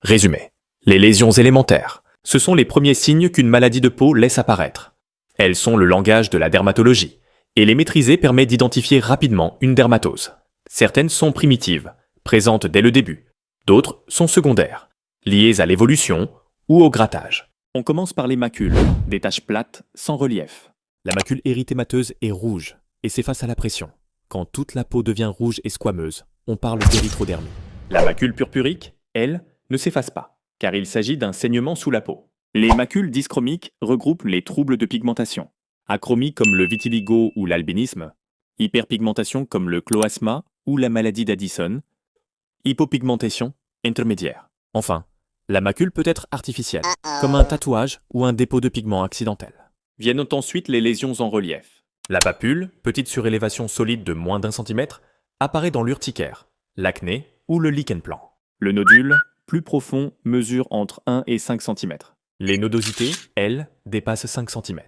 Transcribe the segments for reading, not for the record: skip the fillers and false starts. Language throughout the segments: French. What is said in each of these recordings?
Résumé. Les lésions élémentaires. Ce sont les premiers signes qu'une maladie de peau laisse apparaître. Elles sont le langage de la dermatologie, et les maîtriser permet d'identifier rapidement une dermatose. Certaines sont primitives, présentes dès le début. D'autres sont secondaires, liées à l'évolution ou au grattage. On commence par les macules, des taches plates, sans relief. La macule érythémateuse est rouge et s'efface à la pression. Quand toute la peau devient rouge et squameuse, on parle d'érythrodermie. La macule purpurique, elle, ne s'efface pas, car il s'agit d'un saignement sous la peau. Les macules dyschromiques regroupent les troubles de pigmentation. Achromie comme le vitiligo ou l'albinisme, hyperpigmentation comme le chloasma ou la maladie d'Addison, hypopigmentation intermédiaire. Enfin, la macule peut être artificielle, comme un tatouage ou un dépôt de pigment accidentel. Viennent ensuite les lésions en relief. La papule, petite surélévation solide de moins d'1 centimètre, apparaît dans l'urticaire, l'acné ou le lichen plan. Le nodule, plus profond, mesure entre 1 et 5 cm. Les nodosités, elles, dépassent 5 cm.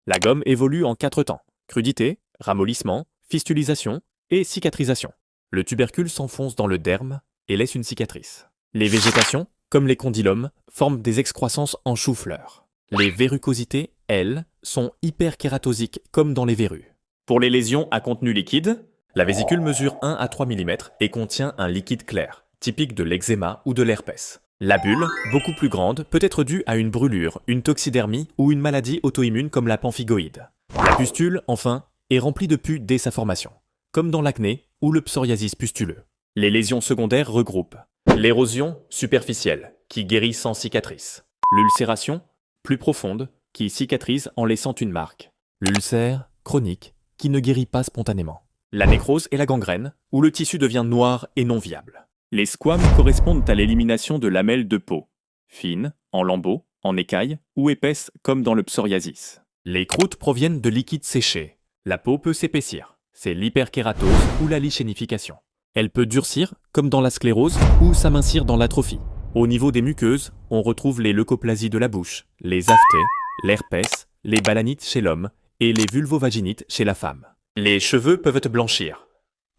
La gomme évolue en 4 temps: crudité, ramollissement, fistulisation et cicatrisation. Le tubercule s'enfonce dans le derme et laisse une cicatrice. Les végétations, comme les condylomes, forment des excroissances en chou-fleur. Les verrucosités, elles, sont hyperkératosiques comme dans les verrues. Pour les lésions à contenu liquide, la vésicule mesure 1 à 3 mm et contient un liquide clair, typique de l'eczéma ou de l'herpès. La bulle, beaucoup plus grande, peut être due à une brûlure, une toxidermie ou une maladie auto-immune comme la pemphigoïde. La pustule, enfin, est remplie de pus dès sa formation, comme dans l'acné ou le psoriasis pustuleux. Les lésions secondaires regroupent l'érosion superficielle, qui guérit sans cicatrice. L'ulcération, plus profonde, qui cicatrise en laissant une marque. L'ulcère, chronique, qui ne guérit pas spontanément. La nécrose et la gangrène, où le tissu devient noir et non viable. Les squames correspondent à l'élimination de lamelles de peau, fines, en lambeaux, en écailles ou épaisses comme dans le psoriasis. Les croûtes proviennent de liquides séchés. La peau peut s'épaissir, c'est l'hyperkératose ou la lichénification. Elle peut durcir, comme dans la sclérose, ou s'amincir dans l'atrophie. Au niveau des muqueuses, on retrouve les leucoplasies de la bouche, les aphthées, l'herpès, les balanites chez l'homme et les vulvovaginites chez la femme. Les cheveux peuvent blanchir,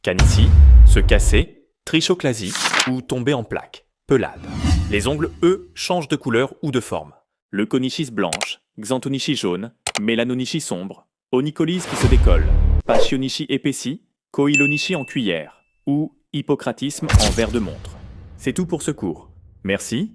canicie, se casser, trichoclasie ou tomber en plaques, pelade. Les ongles, eux, changent de couleur ou de forme. Leuconychis blanche, xanthonychie jaune, mélanonychie sombre, onycholyse qui se décolle, pachionychie épaissie, coïlonychie en cuillère ou hippocratisme en verre de montre. C'est tout pour ce cours. Merci